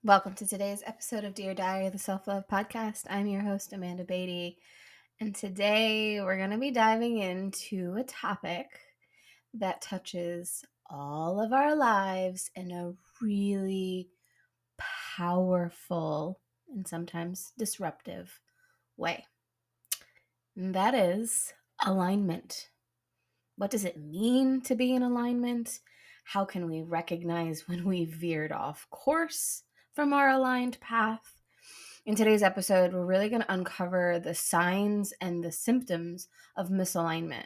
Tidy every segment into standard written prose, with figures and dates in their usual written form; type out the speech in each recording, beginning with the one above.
Welcome to today's episode of Dear Diary, the Self-Love Podcast. I'm your host, Amanda Beatty, and today we're going to be diving into a topic that touches all of our lives in a really powerful and sometimes disruptive way. And that is alignment. What does it mean to be in alignment? How can we recognize when we veered off course from our aligned path? In today's episode, we're really going to uncover the signs and the symptoms of misalignment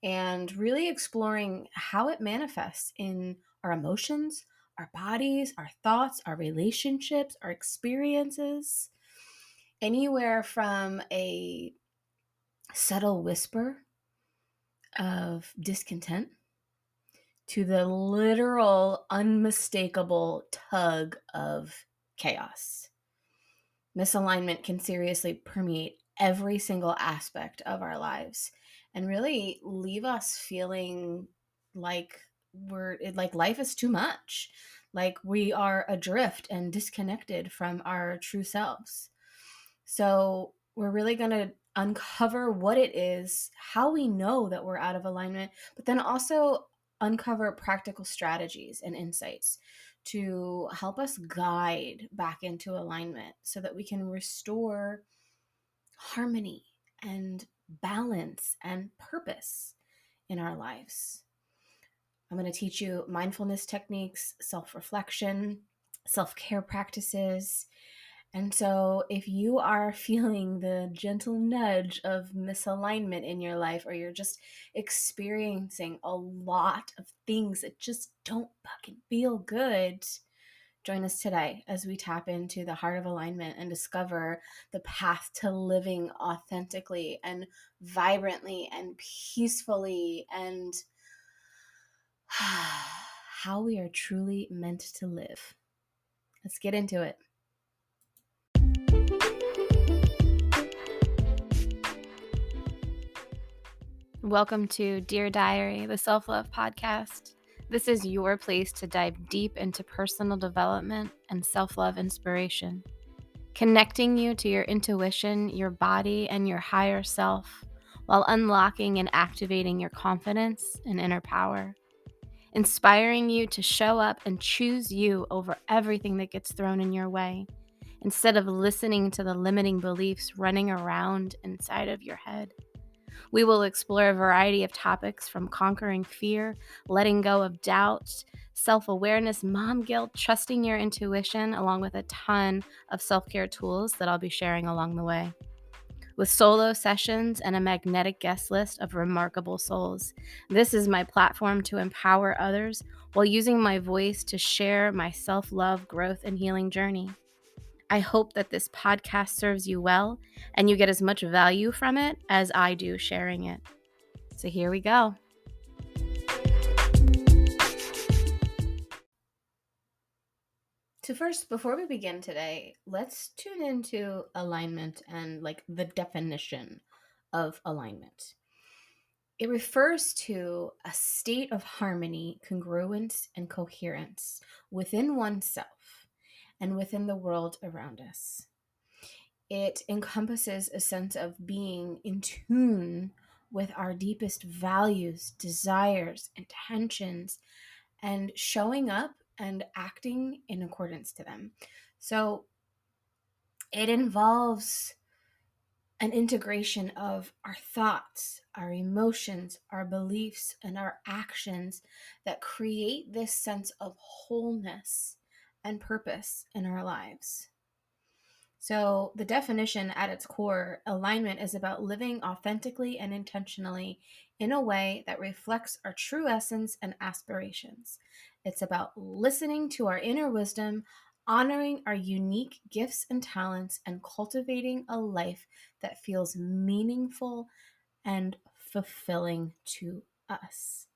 and really exploring how it manifests in our emotions, our bodies, our thoughts, our relationships, our experiences, anywhere from a subtle whisper of discontent to the literal, unmistakable tug of chaos. Misalignment can seriously permeate every single aspect of our lives and really leave us feeling like life is too much, like we are adrift and disconnected from our true selves. So we're really going to uncover what it is, how we know that we're out of alignment, but then also uncover practical strategies and insights to help us guide back into alignment so that we can restore harmony and balance and purpose in our lives. I'm going to teach you mindfulness techniques, self-reflection, self-care practices. And so if you are feeling the gentle nudge of misalignment in your life, or you're just experiencing a lot of things that just don't fucking feel good, join us today as we tap into the heart of alignment and discover the path to living authentically and vibrantly and peacefully and how we are truly meant to live. Let's get into it. Welcome to Dear Diary, the Self-Love Podcast. This is your place to dive deep into personal development and self-love inspiration, connecting you to your intuition, your body, and your higher self, while unlocking and activating your confidence and inner power, inspiring you to show up and choose you over everything that gets thrown in your way, instead of listening to the limiting beliefs running around inside of your head. We will explore a variety of topics from conquering fear, letting go of doubt, self-awareness, mom guilt, trusting your intuition, along with a ton of self-care tools that I'll be sharing along the way. With solo sessions and a magnetic guest list of remarkable souls, this is my platform to empower others while using my voice to share my self-love, growth, and healing journey. I hope that this podcast serves you well and you get as much value from it as I do sharing it. So here we go. So first, before we begin today, let's tune into alignment and the definition of alignment. It refers to a state of harmony, congruence, and coherence within oneself and within the world around us. It encompasses a sense of being in tune with our deepest values, desires, intentions, and showing up and acting in accordance to them. So it involves an integration of our thoughts, our emotions, our beliefs, and our actions that create this sense of wholeness and purpose in our lives. So the definition at its core, alignment is about living authentically and intentionally in a way that reflects our true essence and aspirations. It's about listening to our inner wisdom, honoring our unique gifts and talents, and cultivating a life that feels meaningful and fulfilling to us.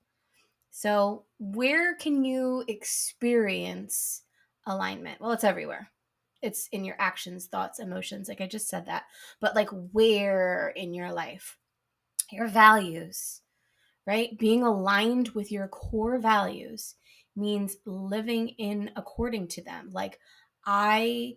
So where can you experience alignment? Well, it's everywhere. It's in your actions, thoughts, emotions, like I just said that. But where in your life? Your values, right? Being aligned with your core values means living in according to them. Like, I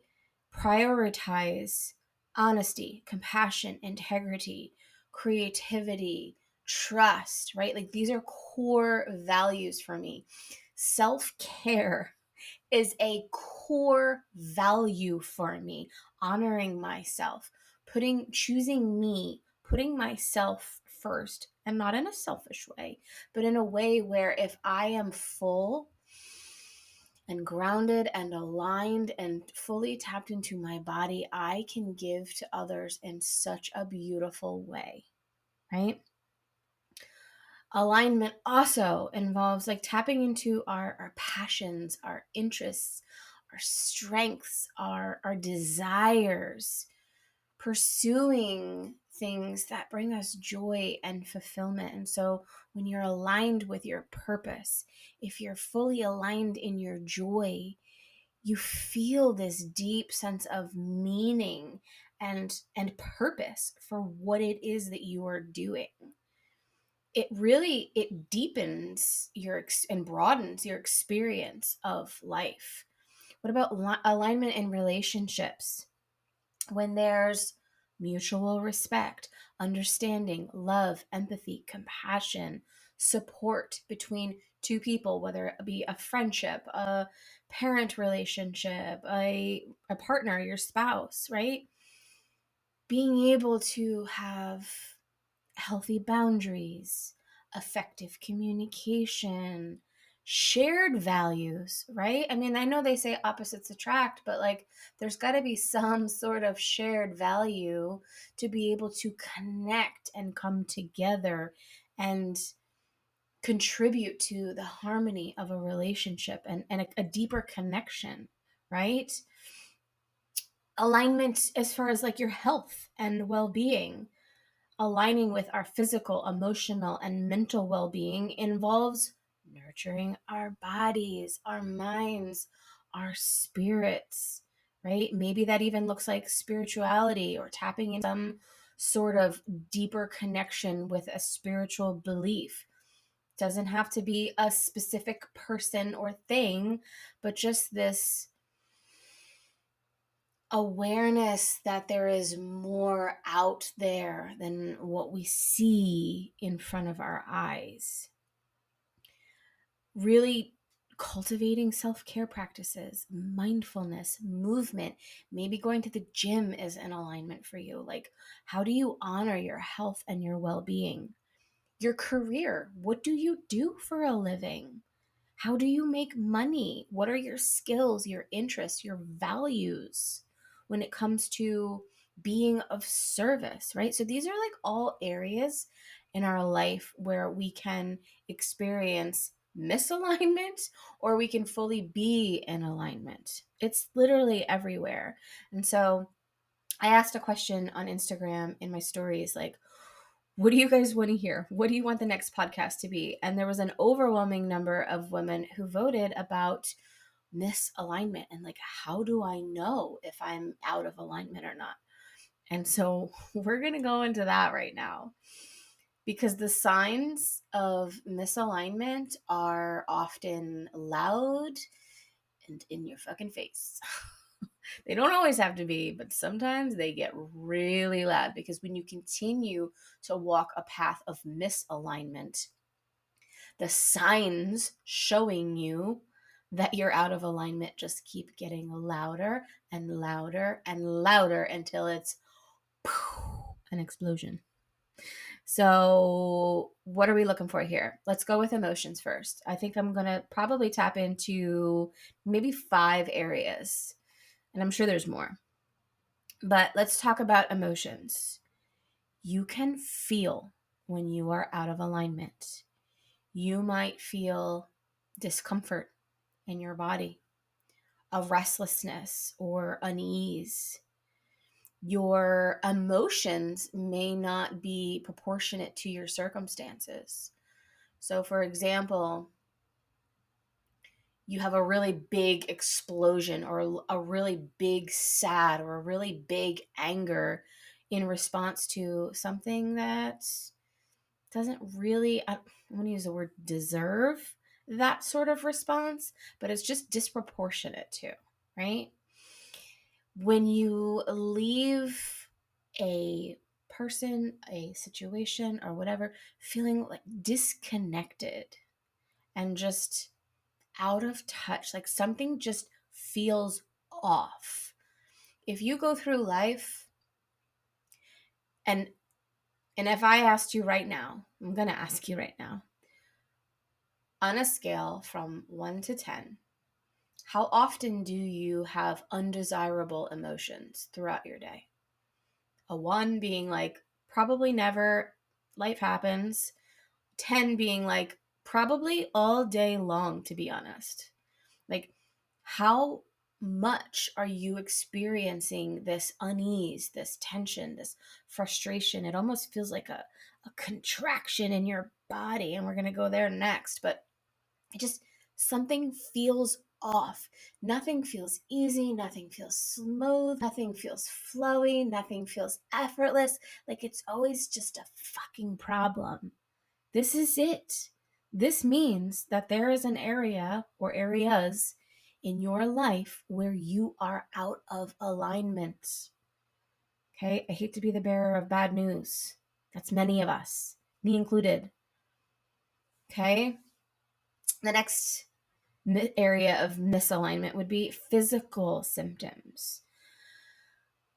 prioritize honesty, compassion, integrity, creativity, trust, right? Like these are core values for me. Self-care is a core value for me. Honoring myself, choosing me, putting myself first, and not in a selfish way, but in a way where if I am full and grounded and aligned and fully tapped into my body, I can give to others in such a beautiful way, right? Alignment also involves like tapping into our passions, our interests, our strengths, our desires, pursuing things that bring us joy and fulfillment. And so when you're aligned with your purpose, if you're fully aligned in your joy, you feel this deep sense of meaning and purpose for what it is that you are doing. It deepens and broadens your experience of life. What about alignment in relationships? When there's mutual respect, understanding, love, empathy, compassion, support between two people, whether it be a friendship, a parent relationship, a partner, your spouse, right? Being able to have healthy boundaries, effective communication, shared values, right? I mean, I know they say opposites attract, but like there's got to be some sort of shared value to be able to connect and come together and contribute to the harmony of a relationship and a deeper connection, right? Alignment as far as like your health and well-being, aligning with our physical, emotional, and mental well being involves nurturing our bodies, our minds, our spirits, right? Maybe that even looks like spirituality or tapping in some sort of deeper connection with a spiritual belief. Doesn't have to be a specific person or thing, but just this awareness that there is more out there than what we see in front of our eyes. Really cultivating self-care practices, mindfulness, movement, maybe going to the gym is an alignment for you. Like, how do you honor your health and your well-being? Your career, what do you do for a living? How do you make money? What are your skills, your interests, your values when it comes to being of service, right? So these are like all areas in our life where we can experience misalignment or we can fully be in alignment. It's literally everywhere. And so I asked a question on Instagram in my stories like, what do you guys want to hear? What do you want the next podcast to be? And there was an overwhelming number of women who voted about misalignment and like, how do I know if I'm out of alignment or not? And so we're going to go into that right now because the signs of misalignment are often loud and in your fucking face. They don't always have to be, but sometimes they get really loud because when you continue to walk a path of misalignment, the signs showing you that you're out of alignment just keep getting louder and louder and louder until it's an explosion. So, what are we looking for here? Let's go with emotions first. I think I'm going to probably tap into maybe 5 areas, and I'm sure there's more. But let's talk about emotions. You can feel when you are out of alignment. You might feel discomfort in your body, a restlessness or unease. Your emotions may not be proportionate to your circumstances. So, for example, you have a really big explosion or a really big sad or a really big anger in response to something that doesn't really, I want to use the word deserve that sort of response, but it's just disproportionate to, right? When you leave a person, a situation, or whatever, feeling like disconnected and just out of touch, like something just feels off. If you go through life and if I asked you right now, I'm going to ask you right now, on a scale from 1 to 10, how often do you have undesirable emotions throughout your day? A 1 being like, probably never, life happens. 10 being like, probably all day long, to be honest. Like, how much are you experiencing this unease, this tension, this frustration? It almost feels like a contraction in your body. And we're going to go there next. But it just, something feels off. Nothing feels easy. Nothing feels smooth. Nothing feels flowy. Nothing feels effortless. Like it's always just a fucking problem. This is it. This means that there is an area or areas in your life where you are out of alignment. Okay? I hate to be the bearer of bad news. That's many of us, me included. Okay? The next area of misalignment would be physical symptoms.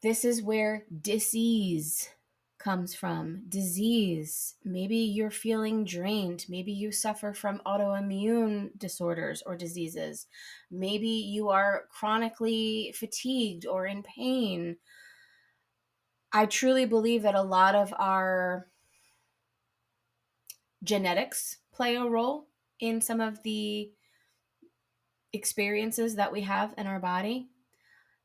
This is where disease comes from. Disease. Maybe you're feeling drained. Maybe you suffer from autoimmune disorders or diseases. Maybe you are chronically fatigued or in pain. I truly believe that a lot of our genetics play a role in some of the experiences that we have in our body.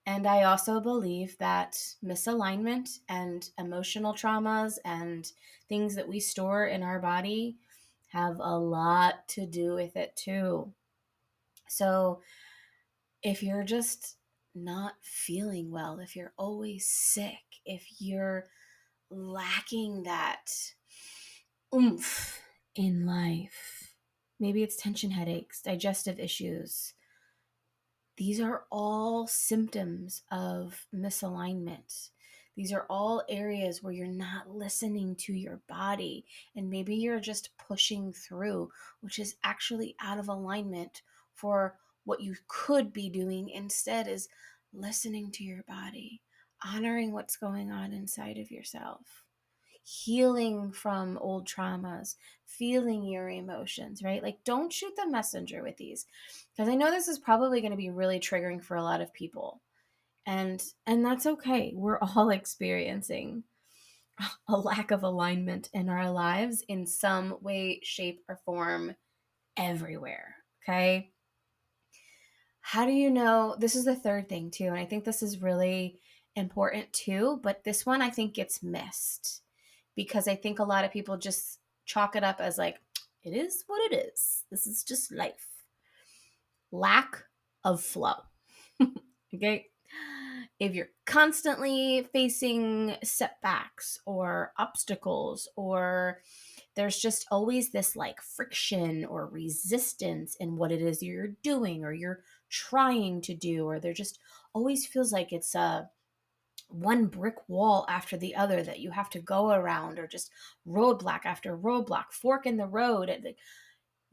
And I also believe that misalignment and emotional traumas and things that we store in our body have a lot to do with it too. So if you're just not feeling well, if you're always sick, if you're lacking that oomph in life, maybe it's tension headaches, digestive issues, these are all symptoms of misalignment. These are all areas where you're not listening to your body, and maybe you're just pushing through, which is actually out of alignment for what you could be doing. Instead is listening to your body, honoring what's going on inside of yourself, healing from old traumas, feeling your emotions, right? Like, don't shoot the messenger with these, because I know this is probably going to be really triggering for a lot of people. And that's okay. We're all experiencing a lack of alignment in our lives in some way, shape, or form everywhere. Okay. How do you know? This is the third thing, too. And I think this is really important, too. But this one I think gets missed because I think a lot of people just chalk it up as like, it is what it is. This is just life. Lack of flow. Okay. If you're constantly facing setbacks or obstacles, or there's just always this like friction or resistance in what it is you're doing or you're trying to do, or there just always feels like it's a one brick wall after the other that you have to go around, or just roadblock after roadblock, fork in the road.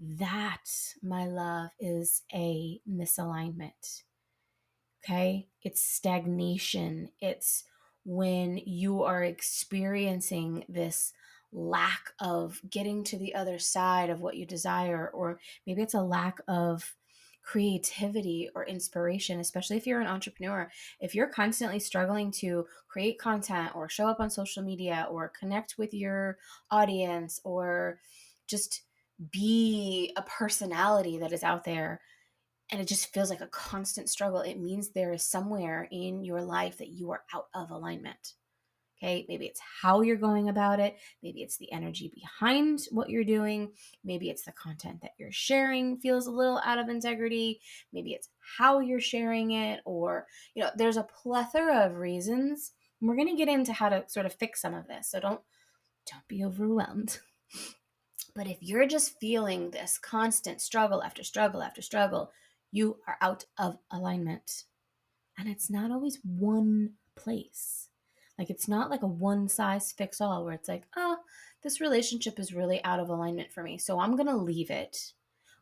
That, my love, is a misalignment. Okay? It's stagnation. It's when you are experiencing this lack of getting to the other side of what you desire, or maybe it's a lack of creativity or inspiration, especially if you're an entrepreneur. If you're constantly struggling to create content or show up on social media or connect with your audience or just be a personality that is out there, and it just feels like a constant struggle, it means there is somewhere in your life that you are out of alignment. Okay, maybe it's how you're going about it. Maybe it's the energy behind what you're doing. Maybe it's the content that you're sharing feels a little out of integrity. Maybe it's how you're sharing it, or, there's a plethora of reasons. We're going to get into how to sort of fix some of this. So don't be overwhelmed. But if you're just feeling this constant struggle after struggle after struggle, you are out of alignment. And it's not always one place. Like, it's not like a one size fits all where it's like, oh, this relationship is really out of alignment for me, so I'm going to leave it,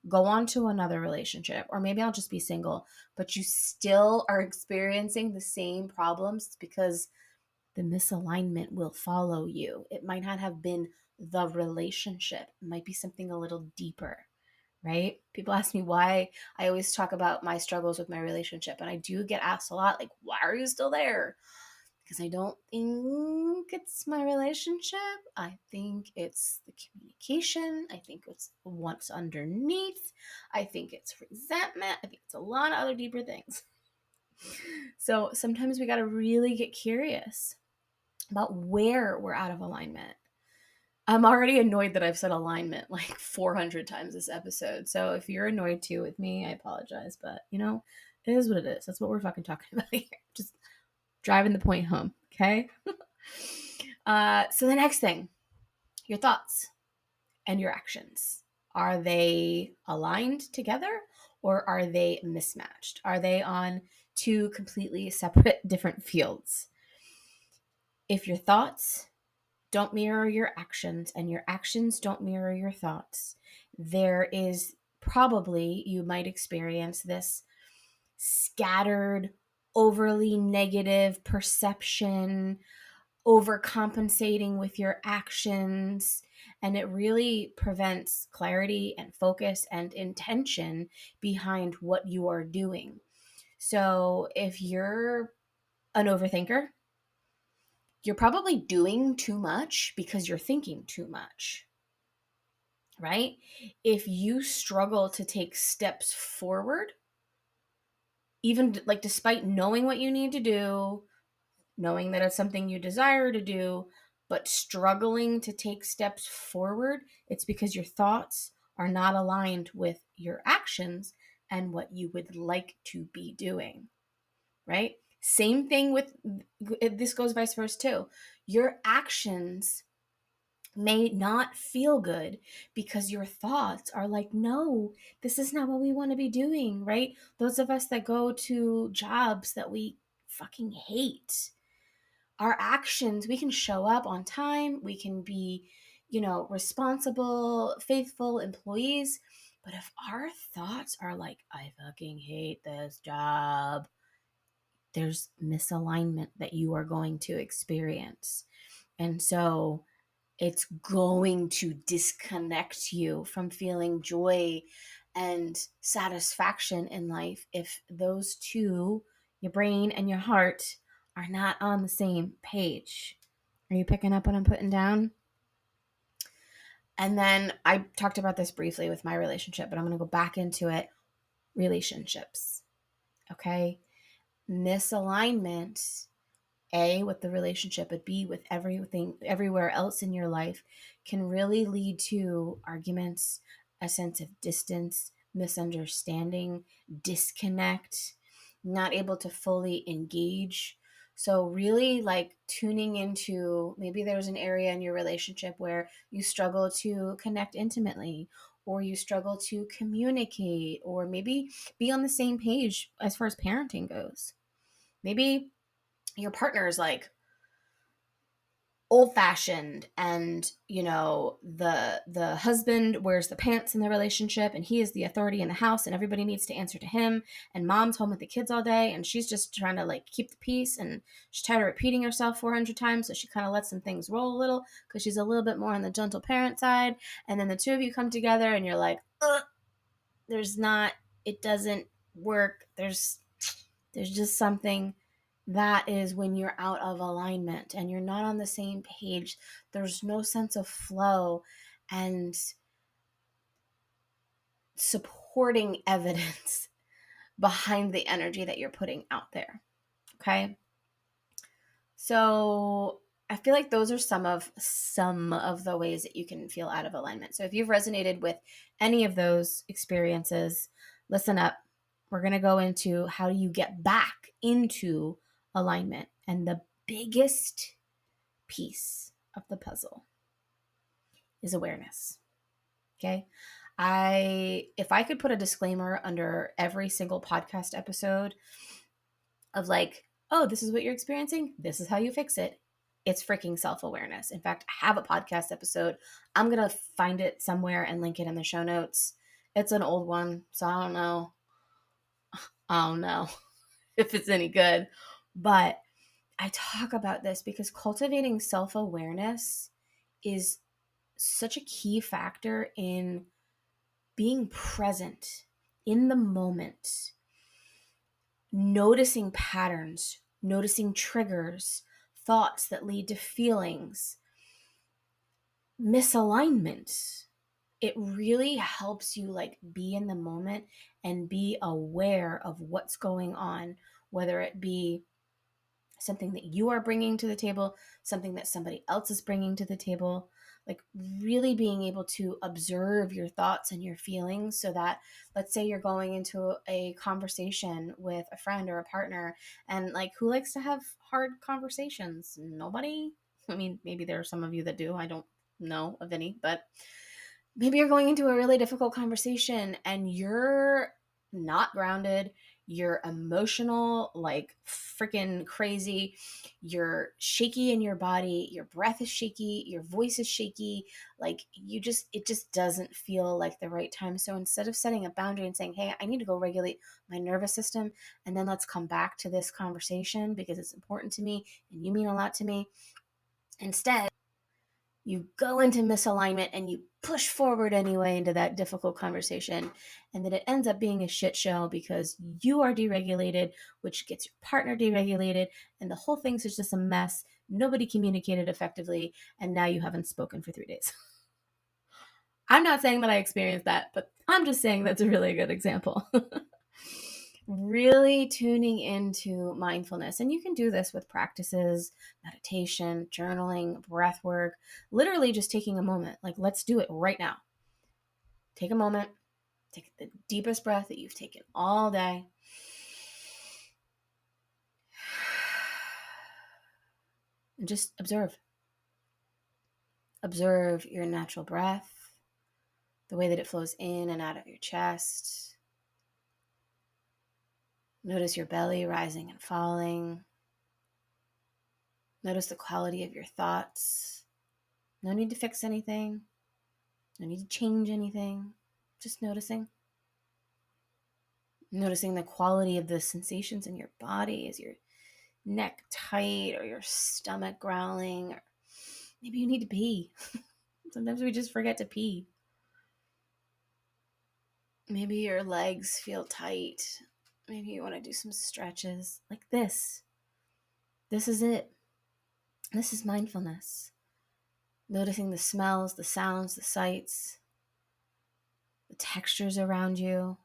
go on to another relationship, or maybe I'll just be single. But you still are experiencing the same problems because the misalignment will follow you. It might not have been the relationship, it might be something a little deeper, right? People ask me why I always talk about my struggles with my relationship. And I do get asked a lot, like, why are you still there? Because I don't think it's my relationship. I think it's the communication. I think it's what's underneath. I think it's resentment. I think it's a lot of other deeper things. So sometimes we got to really get curious about where we're out of alignment. I'm already annoyed that I've said alignment like 400 times this episode. So if you're annoyed too with me, I apologize. But, it is what it is. That's what we're fucking talking about here. Just driving the point home. Okay. So the next thing, your thoughts and your actions. Are they aligned together or are they mismatched? Are they on two completely separate, different fields? If your thoughts don't mirror your actions and your actions don't mirror your thoughts, there is probably, you might experience this scattered, overly negative perception, overcompensating with your actions, and it really prevents clarity and focus and intention behind what you are doing. So if you're an overthinker, you're probably doing too much because you're thinking too much, right? If you struggle to take steps forward, even like despite knowing what you need to do, knowing that it's something you desire to do, but struggling to take steps forward, it's because your thoughts are not aligned with your actions and what you would like to be doing, right? Same thing with this, goes vice versa too. Your actions may not feel good because your thoughts are like, no, this is not what we want to be doing, right? Those of us that go to jobs that we fucking hate, our actions, we can show up on time, we can be, responsible, faithful employees. But if our thoughts are like, I fucking hate this job, there's misalignment that you are going to experience. And so it's going to disconnect you from feeling joy and satisfaction in life if those two, your brain and your heart, are not on the same page. Are you picking up what I'm putting down? And then I talked about this briefly with my relationship, but I'm going to go back into it. Relationships. Okay. Misalignment, A, with the relationship, but B, with everything, everywhere else in your life, can really lead to arguments, a sense of distance, misunderstanding, disconnect, not able to fully engage. So, really, like tuning into, maybe there's an area in your relationship where you struggle to connect intimately, or you struggle to communicate, or maybe be on the same page as far as parenting goes. Maybe your partner is like old fashioned, and the husband wears the pants in the relationship and he is the authority in the house and everybody needs to answer to him, and mom's home with the kids all day and she's just trying to like keep the peace, and she's tired of repeating herself 400 times, so she kind of lets some things roll a little because she's a little bit more on the gentle parent side. And then the two of you come together and you're like, there's not, it doesn't work, there's just something. That is when you're out of alignment and you're not on the same page. There's no sense of flow and supporting evidence behind the energy that you're putting out there. Okay. So I feel like those are some of the ways that you can feel out of alignment. So if you've resonated with any of those experiences, listen up. We're going to go into how do you get back into alignment. And the biggest piece of the puzzle is awareness. Okay. If I could put a disclaimer under every single podcast episode, of like, oh, this is what you're experiencing. This is how you fix it. It's freaking self-awareness. In fact, I have a podcast episode. I'm going to find it somewhere and link it in the show notes. It's an old one, so I don't know. If it's any good. But I talk about this because cultivating self-awareness is such a key factor in being present in the moment, noticing patterns, noticing triggers, thoughts that lead to feelings, misalignment. It really helps you like be in the moment and be aware of what's going on, whether it be something that you are bringing to the table, something that somebody else is bringing to the table, like really being able to observe your thoughts and your feelings so that, let's say you're going into a conversation with a friend or a partner, and like, who likes to have hard conversations? Nobody. I mean, maybe there are some of you that do. I don't know of any, but maybe you're going into a really difficult conversation and you're not grounded, you're emotional, like freaking crazy, you're shaky in your body, your breath is shaky, your voice is shaky, like it just doesn't feel like the right time. So instead of setting a boundary and saying, hey, I need to go regulate my nervous system and then let's come back to this conversation because it's important to me and you mean a lot to me, instead you go into misalignment and you push forward anyway into that difficult conversation. And then it ends up being a shit show because you are deregulated, which gets your partner deregulated. And the whole thing's just a mess. Nobody communicated effectively. And now you haven't spoken for 3 days. I'm not saying that I experienced that, but I'm just saying that's a really good example. Really tuning into mindfulness. And you can do this with practices, meditation, journaling, breath work, literally just taking a moment. Like, let's do it right now. Take a moment, take the deepest breath that you've taken all day. And just observe. Observe your natural breath, the way that it flows in and out of your chest. Notice your belly rising and falling. Notice the quality of your thoughts. No need to fix anything. No need to change anything. Just noticing. Noticing the quality of the sensations in your body. Is your neck tight or your stomach growling? Or maybe you need to pee. Sometimes we just forget to pee. Maybe your legs feel tight. Maybe you want to do some stretches like this. This is it. This is mindfulness. Noticing the smells, the sounds, the sights, the textures around you.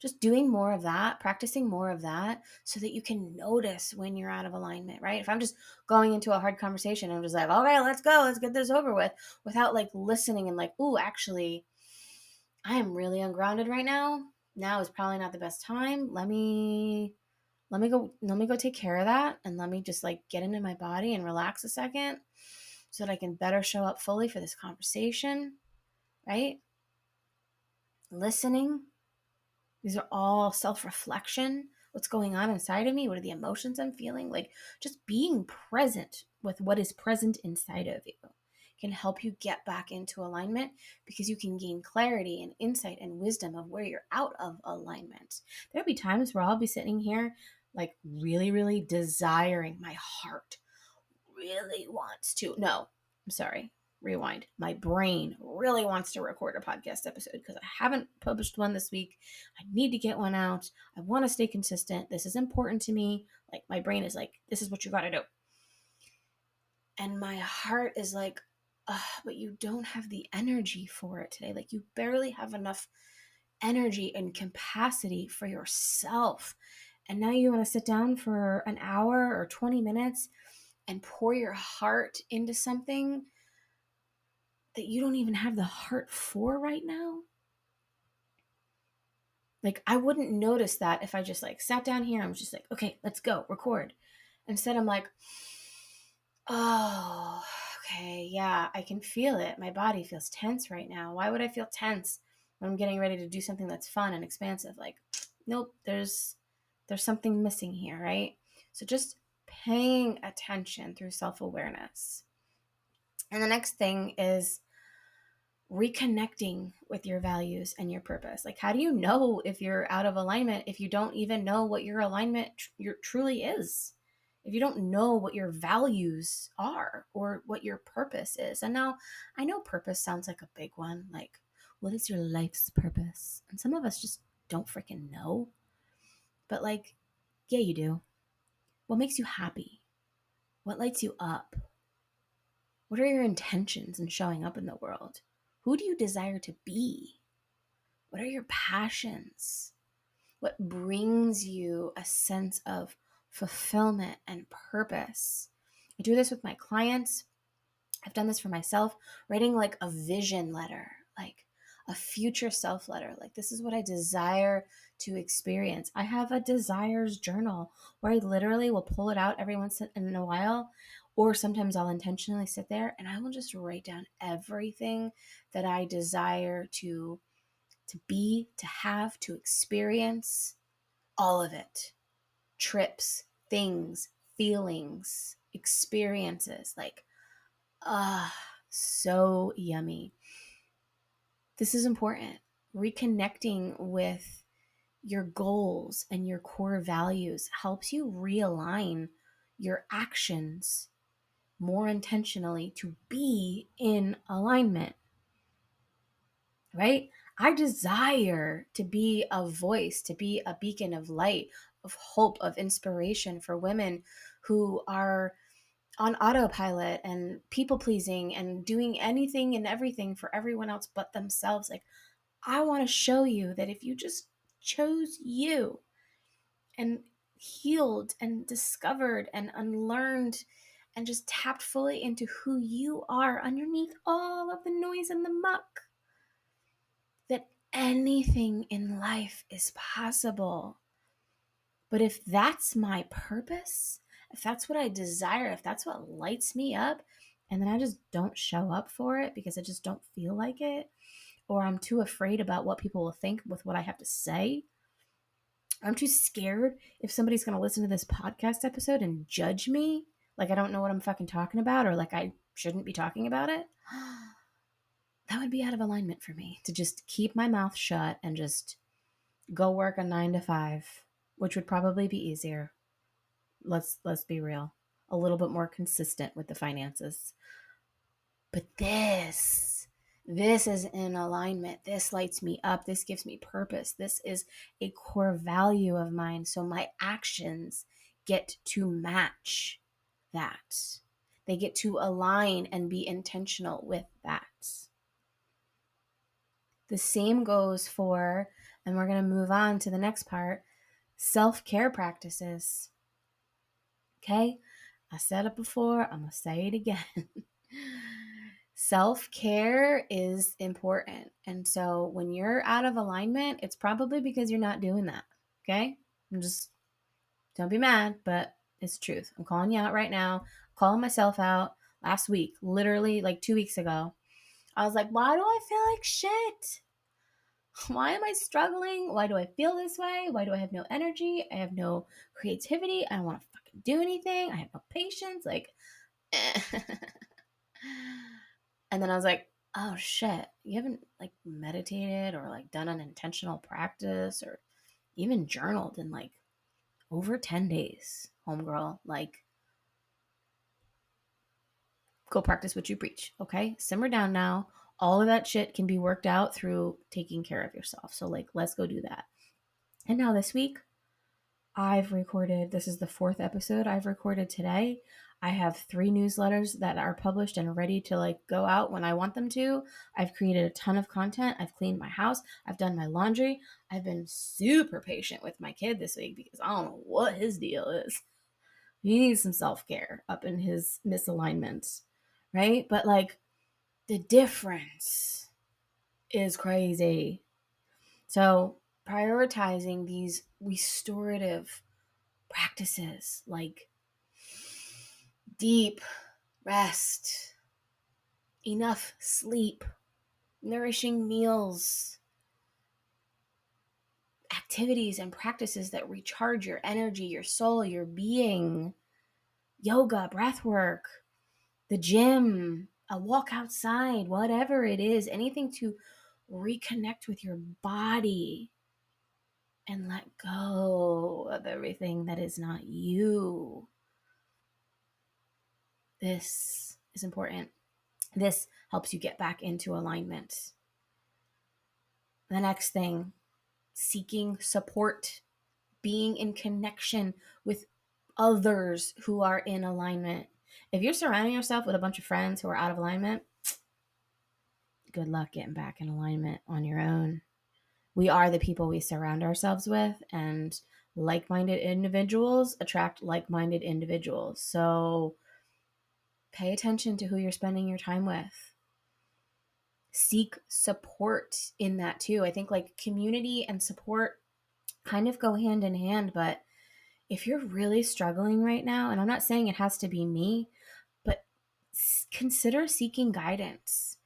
Just doing more of that, practicing more of that so that you can notice when you're out of alignment, right? If I'm just going into a hard conversation, I'm just like, all right, let's go. Let's get this over with, without like listening and like, ooh, actually, I am really ungrounded right now. Now is probably not the best time. Let me go take care of that, and let me just like get into my body and relax a second so that I can better show up fully for this conversation, right? Listening. These are all self-reflection. What's going on inside of me? What are the emotions I'm feeling? Like, just being present with what is present inside of you can help you get back into alignment, because you can gain clarity and insight and wisdom of where you're out of alignment. There'll be times where I'll be sitting here like really, really desiring, my heart really wants to. No, I'm sorry. Rewind. My brain really wants to record a podcast episode because I haven't published one this week. I need to get one out. I want to stay consistent. This is important to me. Like, my brain is like, this is what you got to do. And my heart is like, but you don't have the energy for it today. Like, you barely have enough energy and capacity for yourself. And now you want to sit down for an hour or 20 minutes and pour your heart into something that you don't even have the heart for right now. Like, I wouldn't notice that if I just like sat down here. I'm just like, okay, let's go record. Instead, I'm like, oh, okay, yeah, I can feel it. My body feels tense right now. Why would I feel tense when I'm getting ready to do something that's fun and expansive? Like, nope, there's There's something missing here, right? So just paying attention through self-awareness. And the next thing is reconnecting with your values and your purpose. Like, how do you know if you're out of alignment if you don't even know what your alignment truly is? If you don't know what your values are or what your purpose is. And now I know purpose sounds like a big one. Like, what is your life's purpose? And some of us just don't freaking know. But like, yeah, you do. What makes you happy? What lights you up? What are your intentions in showing up in the world? Who do you desire to be? What are your passions? What brings you a sense of fulfillment and purpose? I do this with my clients. I've done this for myself, writing like a vision letter, like a future self letter. Like, this is what I desire to experience. I have a desires journal where I literally will pull it out every once in a while, or sometimes I'll intentionally sit there and I will just write down everything that I desire to be, to have, to experience, all of it. Trips, things, feelings, experiences, like, so yummy. This is important. Reconnecting with your goals and your core values helps you realign your actions more intentionally to be in alignment, right? I desire to be a voice, to be a beacon of light, of hope, of inspiration for women who are on autopilot and people pleasing and doing anything and everything for everyone else but themselves. Like, I want to show you that if you just chose you and healed and discovered and unlearned and just tapped fully into who you are underneath all of the noise and the muck, that anything in life is possible. But if that's my purpose, if that's what I desire, if that's what lights me up, and then I just don't show up for it because I just don't feel like it, or I'm too afraid about what people will think with what I have to say, I'm too scared if somebody's going to listen to this podcast episode and judge me, like I don't know what I'm fucking talking about, or like I shouldn't be talking about it, that would be out of alignment for me to just keep my mouth shut and just go work a 9 to 5, which would probably be easier. Let's be real. A little bit more consistent with the finances. But this is in alignment. This lights me up. This gives me purpose. This is a core value of mine. So my actions get to match that. They get to align and be intentional with that. The same goes for, and we're going to move on to the next part, self-care practices. Okay? I said it before, I'm going to say it again. Self-care is important. And so when you're out of alignment, it's probably because you're not doing that. Okay? Don't be mad, but it's the truth. I'm calling you out right now. I'm calling myself out. Last week, literally like 2 weeks ago, I was like, why do I feel like shit? Why am I struggling? Why do I feel this way? Why do I have no energy? I have no creativity. I don't want to fucking do anything. I have no patience. Like, and then I was like, oh shit, you haven't like meditated or like done an intentional practice or even journaled in like over 10 days, homegirl. Like, go practice what you preach, okay? Simmer down now. All of that shit can be worked out through taking care of yourself. So, like, let's go do that. And now this week, I've recorded, this is the 4th episode I've recorded today. I have 3 newsletters that are published and ready to like go out when I want them to. I've created a ton of content. I've cleaned my house. I've done my laundry. I've been super patient with my kid this week because I don't know what his deal is. He needs some self-care up in his misalignment, right? But like, the difference is crazy. So prioritizing these restorative practices like deep rest, enough sleep, nourishing meals, activities and practices that recharge your energy, your soul, your being. Yoga, breath work, the gym, a walk outside, whatever it is, anything to reconnect with your body and let go of everything that is not you. This is important. This helps you get back into alignment. The next thing, seeking support, being in connection with others who are in alignment. If you're surrounding yourself with a bunch of friends who are out of alignment, good luck getting back in alignment on your own. We are the people we surround ourselves with, and like-minded individuals attract like-minded individuals. So pay attention to who you're spending your time with. Seek support in that too. I think like community and support kind of go hand in hand, but if you're really struggling right now, and I'm not saying it has to be me, but consider seeking guidance.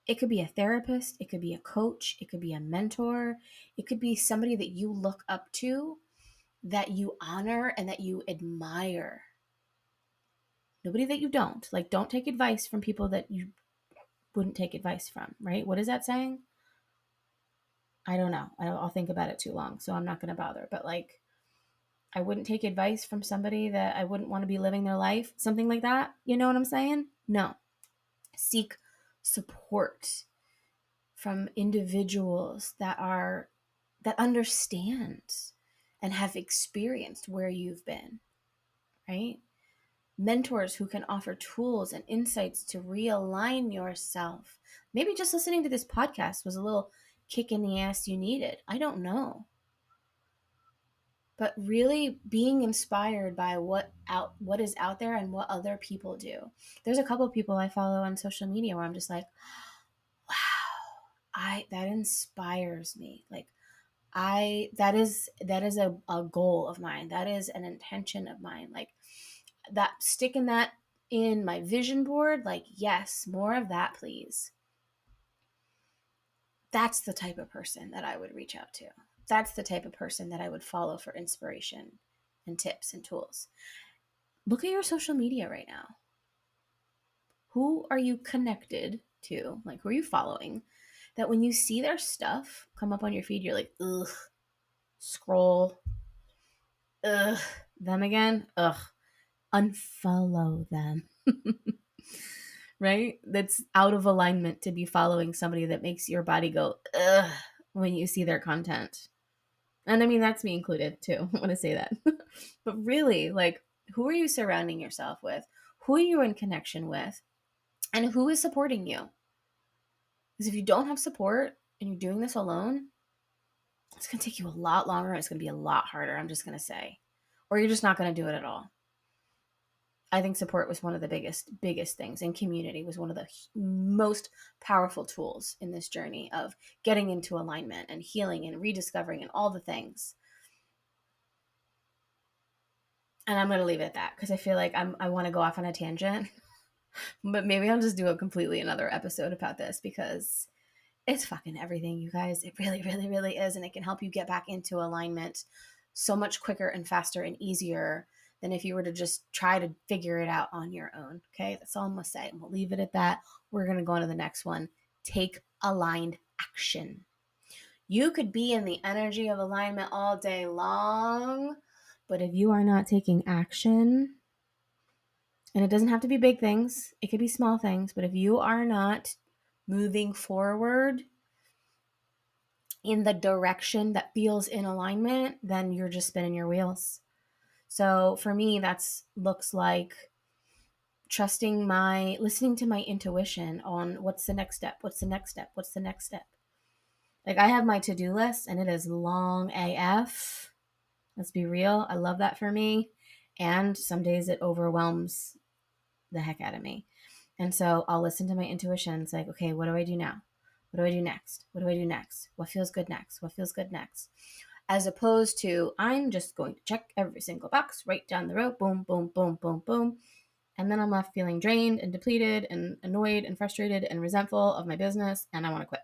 It could be a therapist, it could be a coach, it could be a mentor, it could be somebody that you look up to, that you honor, and that you admire. Nobody that you don't. Like, don't take advice from people that you wouldn't take advice from, right? What is that saying? I don't know. I'll think about it too long, so I'm not going to bother. But like, I wouldn't take advice from somebody that I wouldn't want to be living their life, something like that. You know what I'm saying? No. Seek support from individuals that understand and have experienced where you've been, right? Mentors who can offer tools and insights to realign yourself. Maybe just listening to this podcast was a little kick in the ass you needed. I don't know. But really being inspired by what is out there and what other people do. There's a couple of people I follow on social media where I'm just like, wow, that inspires me. Like, that is a goal of mine. That is an intention of mine. Like, that, sticking that in my vision board, like, yes, more of that, please. That's the type of person that I would reach out to. That's the type of person that I would follow for inspiration and tips and tools. Look at your social media right now. Who are you connected to? Like, who are you following? That when you see their stuff come up on your feed, you're like, ugh, scroll, ugh, them again, ugh, unfollow them. Right? That's out of alignment to be following somebody that makes your body go, ugh, when you see their content. And I mean, that's me included too. I want to say that. But really, like, who are you surrounding yourself with? Who are you in connection with? And who is supporting you? Because if you don't have support and you're doing this alone, it's going to take you a lot longer. It's going to be a lot harder, I'm just going to say. Or you're just not going to do it at all. I think support was one of the biggest things, and community was one of the most powerful tools in this journey of getting into alignment and healing and rediscovering and all the things. And I'm going to leave it at that because I feel like I want to go off on a tangent, but maybe I'll just do a completely another episode about this because it's fucking everything, you guys. It really, really, really is. And it can help you get back into alignment so much quicker and faster and easier than if you were to just try to figure it out on your own. Okay, that's all I'm going to say. And we'll leave it at that. We're going to go on to the next one. Take aligned action. You could be in the energy of alignment all day long, but if you are not taking action, and it doesn't have to be big things, it could be small things, but if you are not moving forward in the direction that feels in alignment, then you're just spinning your wheels. So for me, that's looks like listening to my intuition on what's the next step, what's the next step, what's the next step. Like, I have my to-do list and it is long AF. Let's be real. I love that for me. And some days it overwhelms the heck out of me. And so I'll listen to my intuition. It's like, okay, what do I do now? What do I do next? What do I do next? What feels good next? What feels good next? As opposed to, I'm just going to check every single box right down the road. Boom, boom, boom, boom, boom. And then I'm left feeling drained and depleted and annoyed and frustrated and resentful of my business. And I want to quit.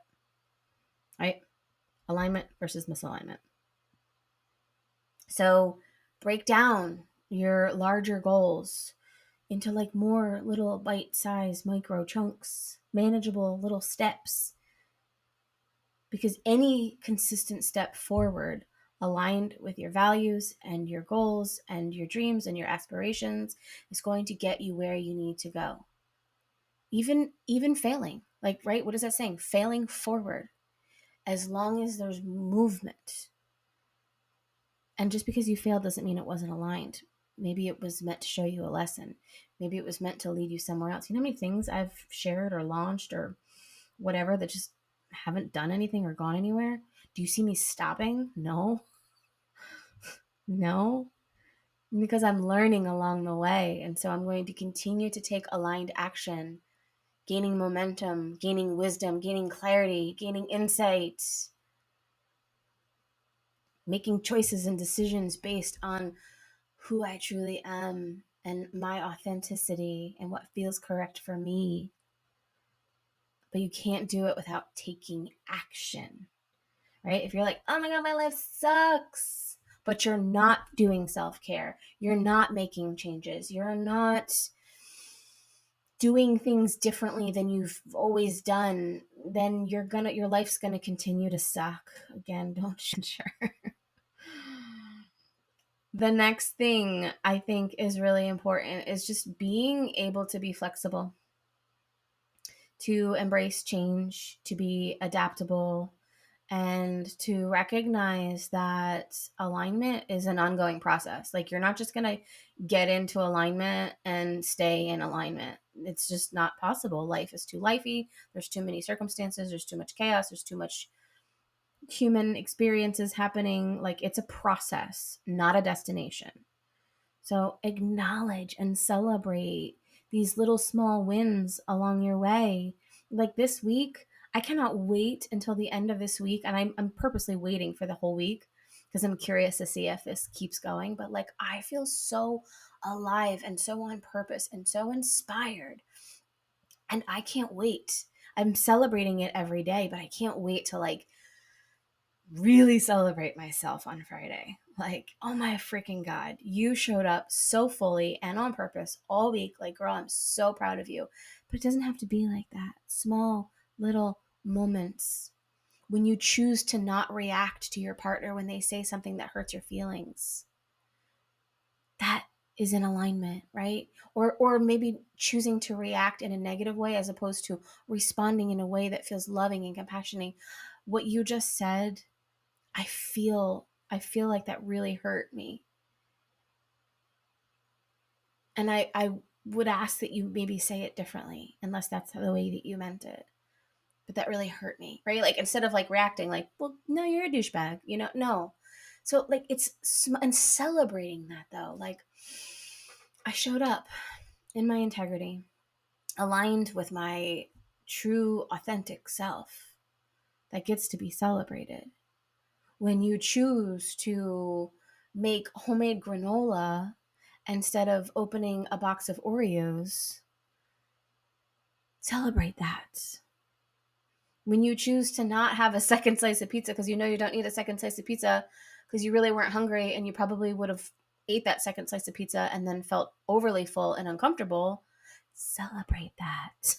Right? Alignment versus misalignment. So break down your larger goals into like more little bite-sized micro chunks, manageable little steps, because any consistent step forward aligned with your values and your goals and your dreams and your aspirations is going to get you where you need to go. Even failing, like, right, what is that saying? Failing forward, as long as there's movement. And just because you failed doesn't mean it wasn't aligned. Maybe it was meant to show you a lesson. Maybe it was meant to lead you somewhere else. You know how many things I've shared or launched or whatever that just haven't done anything or gone anywhere? Do you see me stopping? No. No. Because I'm learning along the way. And so I'm going to continue to take aligned action, gaining momentum, gaining wisdom, gaining clarity, gaining insight, making choices and decisions based on who I truly am and my authenticity and what feels correct for me. But you can't do it without taking action, right? If you're like, oh my God, my life sucks, but you're not doing self-care, you're not making changes, you're not doing things differently than you've always done, then your life's gonna continue to suck. Again, don't sure. The next thing I think is really important is just being able to be flexible, to embrace change, to be adaptable, and to recognize that alignment is an ongoing process. Like, you're not just going to get into alignment and stay in alignment. It's just not possible. Life is too lifey. There's too many circumstances. There's too much chaos. There's too much human experiences happening. Like, it's a process, not a destination. So acknowledge and celebrate these little small wins along your way. Like this week, I cannot wait until the end of this week. And I'm purposely waiting for the whole week because I'm curious to see if this keeps going. But like, I feel so alive and so on purpose and so inspired. And I can't wait. I'm celebrating it every day, but I can't wait to like really celebrate myself on Friday. Like, oh my freaking God, you showed up so fully and on purpose all week. Like, girl, I'm so proud of you. But it doesn't have to be like that. Small little moments when you choose to not react to your partner when they say something that hurts your feelings. That is in alignment, right? Or maybe choosing to react in a negative way as opposed to responding in a way that feels loving and compassionate. What you just said, I feel like that really hurt me. And I would ask that you maybe say it differently, unless that's the way that you meant it. But that really hurt me, right? Like, instead of like reacting like, well, no, you're a douchebag, no. So like, and celebrating that though. Like, I showed up in my integrity, aligned with my true authentic self. That gets to be celebrated. When you choose to make homemade granola instead of opening a box of Oreos, celebrate that. When you choose to not have a second slice of pizza because you know you don't need a second slice of pizza because you really weren't hungry and you probably would have ate that second slice of pizza and then felt overly full and uncomfortable, celebrate that.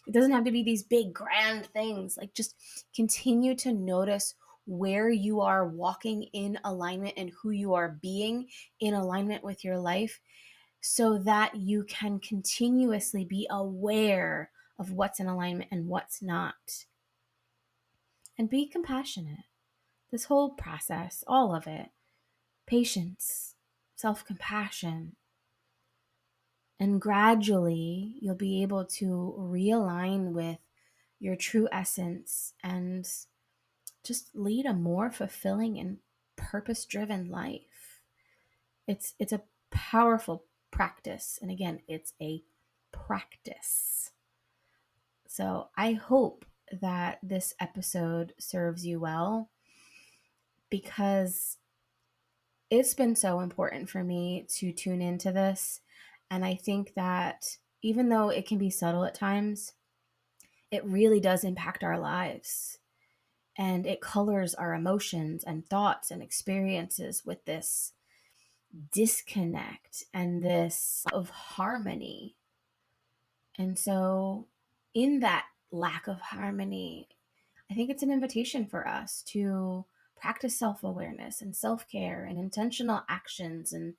It doesn't have to be these big grand things. Like, just continue to notice where you are walking in alignment and who you are being in alignment with your life, so that you can continuously be aware of what's in alignment and what's not. And be compassionate. This whole process, all of it, patience, self-compassion, and gradually you'll be able to realign with your true essence and just lead a more fulfilling and purpose-driven life. It's a powerful practice. And again, it's a practice. So I hope that this episode serves you well, because it's been so important for me to tune into this. And I think that even though it can be subtle at times, it really does impact our lives. And it colors our emotions and thoughts and experiences with this disconnect and this of harmony. And so, in that lack of harmony, I think it's an invitation for us to practice self awareness and self care and intentional actions and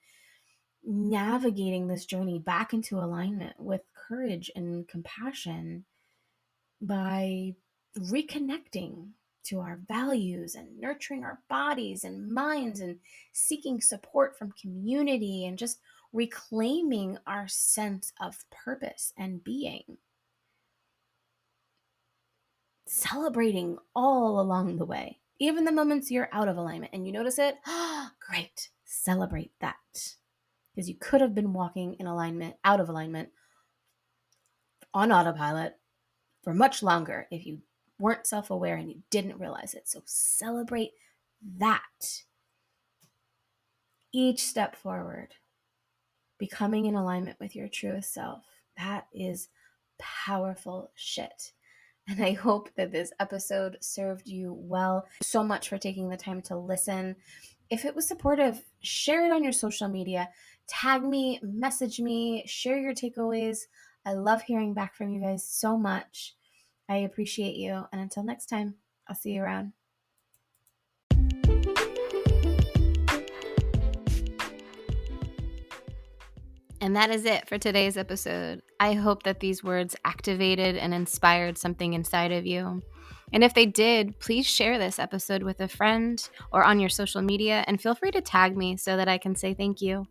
navigating this journey back into alignment with courage and compassion by reconnecting to our values and nurturing our bodies and minds and seeking support from community and just reclaiming our sense of purpose and being. Celebrating all along the way, even the moments you're out of alignment and you notice it. Great, celebrate that, because you could have been walking in alignment, out of alignment, on autopilot for much longer if you weren't self-aware and you didn't realize it. So celebrate that. Each step forward, becoming in alignment with your truest self, that is powerful shit. And I hope that this episode served you well. So much for taking the time to listen. If it was supportive, share it on your social media. Tag me, message me, share your takeaways. I love hearing back from you guys so much. I appreciate you. And until next time, I'll see you around. And that is it for today's episode. I hope that these words activated and inspired something inside of you. And if they did, please share this episode with a friend or on your social media, and feel free to tag me so that I can say thank you.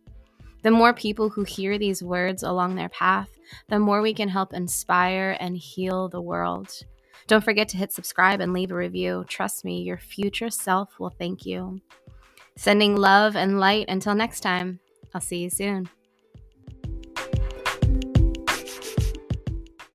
The more people who hear these words along their path, the more we can help inspire and heal the world. Don't forget to hit subscribe and leave a review. Trust me, your future self will thank you. Sending love and light until next time. I'll see you soon.